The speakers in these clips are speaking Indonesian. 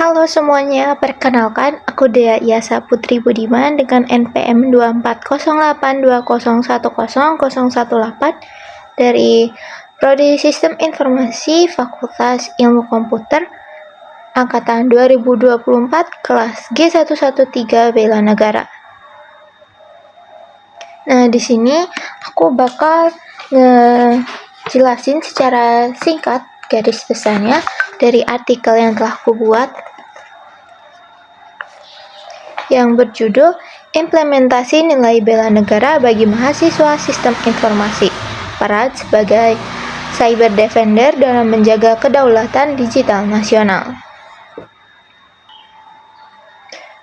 Halo semuanya, perkenalkan aku Dea Yasa Putri Budiman dengan NPM 240820101018 dari Prodi Sistem Informasi Fakultas Ilmu Komputer Angkatan 2024 kelas G113 Bela Negara. Nah, di sini aku bakal ngejelasin secara singkat garis besarnya dari artikel yang telah aku buat yang berjudul Implementasi Nilai Bela Negara bagi Mahasiswa Sistem Informasi, peran sebagai Cyber Defender dalam menjaga kedaulatan digital nasional.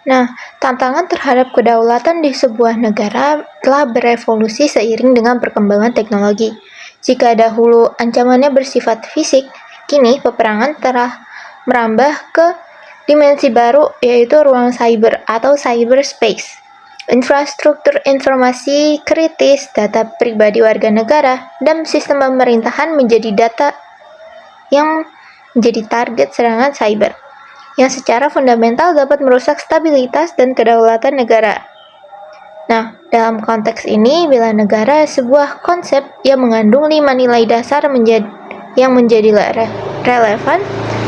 Nah, tantangan terhadap kedaulatan di sebuah negara telah berevolusi seiring dengan perkembangan teknologi. Jika dahulu ancamannya bersifat fisik, kini peperangan telah merambah ke dimensi baru, yaitu ruang cyber atau cyberspace. Infrastruktur informasi kritis, data pribadi warga negara, dan sistem pemerintahan menjadi data yang menjadi target serangan cyber, yang secara fundamental dapat merusak stabilitas dan kedaulatan negara. Nah, dalam konteks ini, bela negara sebuah konsep yang mengandung 5 nilai dasar yang menjadi relevan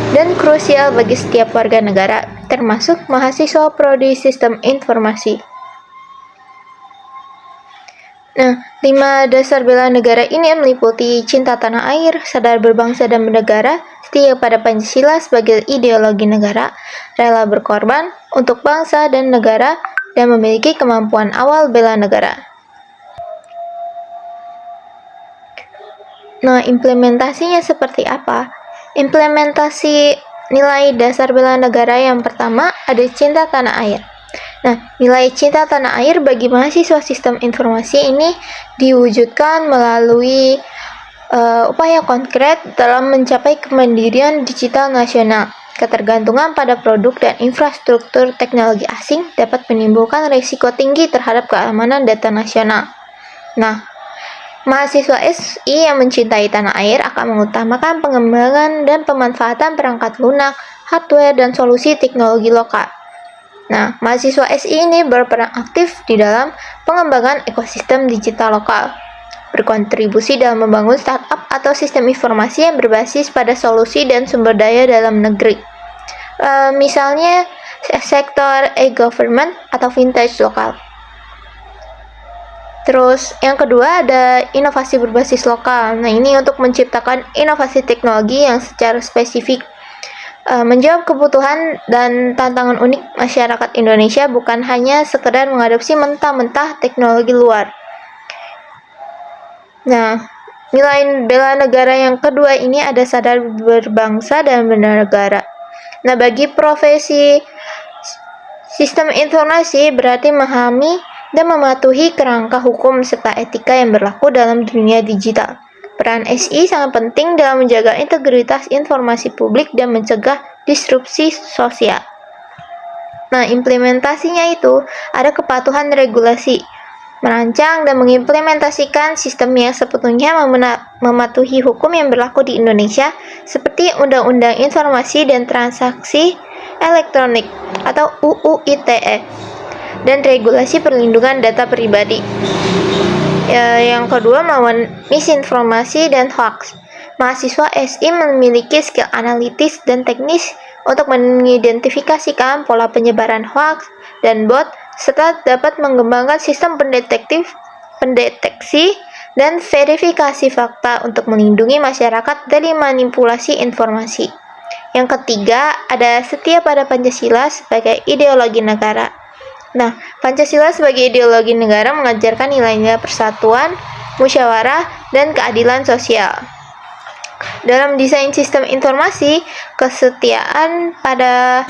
dan krusial bagi setiap warga negara, termasuk mahasiswa Prodi Sistem Informasi. Nah, 5 dasar bela negara ini meliputi cinta tanah air, sadar berbangsa dan bernegara, setia pada Pancasila sebagai ideologi negara, rela berkorban untuk bangsa dan negara, dan memiliki kemampuan awal bela negara. Nah, implementasinya seperti apa? Implementasi nilai dasar bela negara yang pertama ada cinta tanah air. Nah, nilai cinta tanah air bagi mahasiswa sistem informasi ini diwujudkan melalui upaya konkret dalam mencapai kemandirian digital nasional. Ketergantungan pada produk dan infrastruktur teknologi asing dapat menimbulkan risiko tinggi terhadap keamanan data nasional. Nah, mahasiswa SI yang mencintai tanah air akan mengutamakan pengembangan dan pemanfaatan perangkat lunak, hardware, dan solusi teknologi lokal. Nah, mahasiswa SI ini berperan aktif di dalam pengembangan ekosistem digital lokal, berkontribusi dalam membangun startup atau sistem informasi yang berbasis pada solusi dan sumber daya dalam negeri. Misalnya, sektor e-government atau vintage lokal. Terus, yang kedua ada inovasi berbasis lokal. Nah, ini untuk menciptakan inovasi teknologi yang secara spesifik menjawab kebutuhan dan tantangan unik masyarakat Indonesia, bukan hanya sekedar mengadopsi mentah-mentah teknologi luar. Nah, nilai bela negara yang kedua ini ada sadar berbangsa dan bernegara. Nah, bagi profesi sistem informasi berarti memahami dan mematuhi kerangka hukum serta etika yang berlaku dalam dunia digital. Peran SI sangat penting dalam menjaga integritas informasi publik dan mencegah disrupsi sosial. Nah, implementasinya itu ada kepatuhan regulasi, merancang dan mengimplementasikan sistem yang sepenuhnya mematuhi hukum yang berlaku di Indonesia, seperti Undang-Undang Informasi dan Transaksi Elektronik atau UU ITE, dan regulasi perlindungan data pribadi. Yang kedua, melawan misinformasi dan hoax. Mahasiswa SI memiliki skill analitis dan teknis untuk mengidentifikasikan pola penyebaran hoax dan bot, serta dapat mengembangkan sistem pendeteksi dan verifikasi fakta untuk melindungi masyarakat dari manipulasi informasi. Yang ketiga, ada setia pada Pancasila sebagai ideologi negara. Nah, Pancasila sebagai ideologi negara mengajarkan nilai-nilai persatuan, musyawarah, dan keadilan sosial. Dalam desain sistem informasi, kesetiaan pada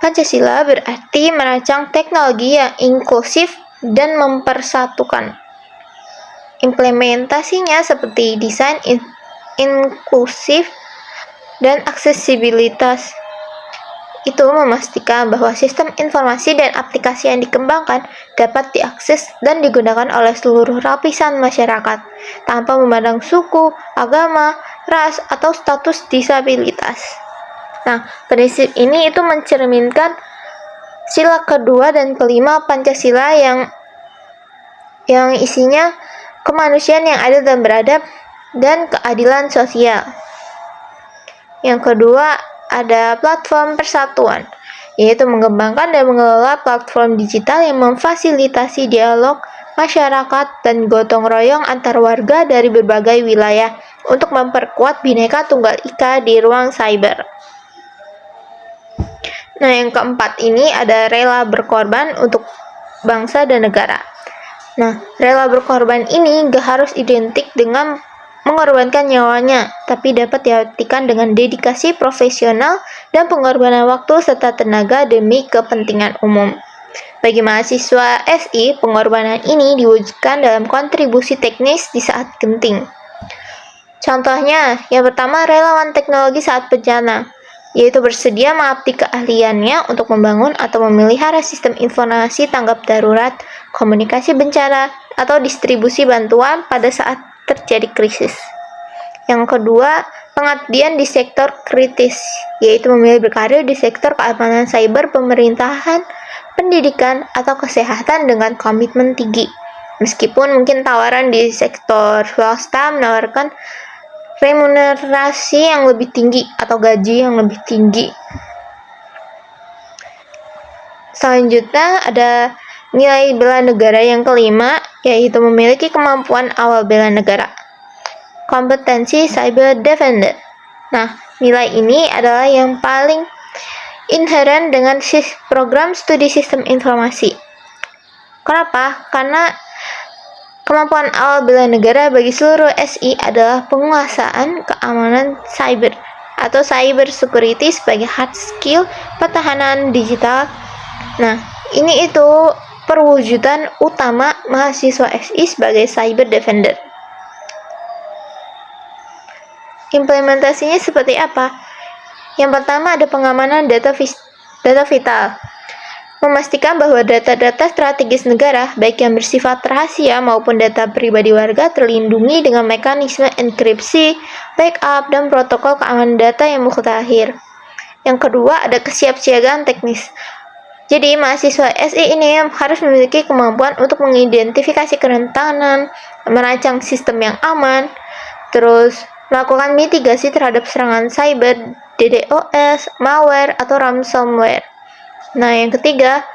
Pancasila berarti merancang teknologi yang inklusif dan mempersatukan. Implementasinya seperti desain inklusif dan aksesibilitas. Itu memastikan bahwa sistem informasi dan aplikasi yang dikembangkan dapat diakses dan digunakan oleh seluruh lapisan masyarakat, tanpa memandang suku, agama, ras, atau status disabilitas. Nah, prinsip ini itu mencerminkan sila kedua dan kelima Pancasila yang isinya kemanusiaan yang adil dan beradab dan keadilan sosial. Yang kedua, ada platform persatuan, yaitu mengembangkan dan mengelola platform digital yang memfasilitasi dialog masyarakat dan gotong royong antar warga dari berbagai wilayah untuk memperkuat Bhinneka Tunggal Ika di ruang cyber. Nah, yang keempat ini ada rela berkorban untuk bangsa dan negara. Nah, rela berkorban ini gak harus identik dengan mengorbankan nyawanya, tapi dapat diartikan dengan dedikasi profesional dan pengorbanan waktu serta tenaga demi kepentingan umum. Bagi mahasiswa SI, pengorbanan ini diwujudkan dalam kontribusi teknis di saat genting. Contohnya, yang pertama relawan teknologi saat bencana, yaitu bersedia mengabdi keahliannya untuk membangun atau memelihara sistem informasi tanggap darurat, komunikasi bencana, atau distribusi bantuan pada saat terjadi krisis. Yang kedua, pengabdian di sektor kritis, yaitu memilih berkarir di sektor keamanan cyber, pemerintahan, pendidikan, atau kesehatan dengan komitmen tinggi. Meskipun mungkin tawaran di sektor swasta menawarkan remunerasi yang lebih tinggi atau gaji yang lebih tinggi. Selanjutnya ada nilai bela negara yang kelima, yaitu memiliki kemampuan awal bela negara. Kompetensi cyber defender. Nah, nilai ini adalah yang paling inheren dengan program studi sistem informasi. Kenapa? Karena kemampuan awal bela negara bagi seluruh SI adalah penguasaan keamanan cyber atau cyber security sebagai hard skill pertahanan digital. Nah, ini itu perwujudan utama mahasiswa SI sebagai cyber defender. Implementasinya seperti apa? Yang pertama ada pengamanan data vital. Memastikan bahwa data-data strategis negara, baik yang bersifat rahasia maupun data pribadi warga, terlindungi dengan mekanisme enkripsi, backup, dan protokol keamanan data yang mutakhir. Yang kedua ada kesiapsiagaan teknis. Jadi, mahasiswa SI ini harus memiliki kemampuan untuk mengidentifikasi kerentanan, merancang sistem yang aman, terus melakukan mitigasi terhadap serangan cyber, DDoS, malware, atau ransomware. Nah, yang ketiga,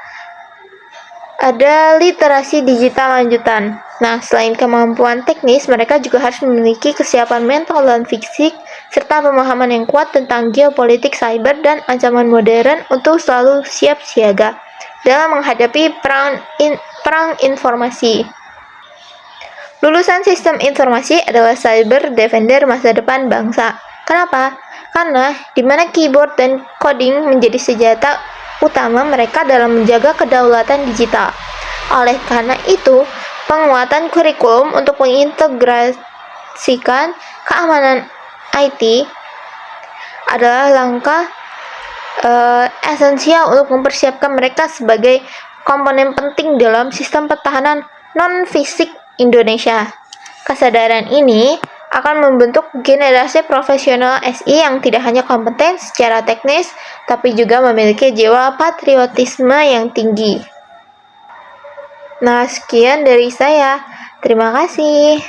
ada literasi digital lanjutan. Nah, selain kemampuan teknis, mereka juga harus memiliki kesiapan mental dan fisik, serta pemahaman yang kuat tentang geopolitik cyber dan ancaman modern untuk selalu siap siaga dalam menghadapi perang informasi. Lulusan sistem informasi adalah cyber defender masa depan bangsa. Kenapa? Karena di mana keyboard dan coding menjadi senjata utama mereka dalam menjaga kedaulatan digital. Oleh karena itu, penguatan kurikulum untuk mengintegrasikan keamanan IT adalah langkah esensial untuk mempersiapkan mereka sebagai komponen penting dalam sistem pertahanan non-fisik Indonesia. Kesadaran ini akan membentuk generasi profesional SI yang tidak hanya kompeten secara teknis, tapi juga memiliki jiwa patriotisme yang tinggi. Nah, sekian dari saya. Terima kasih.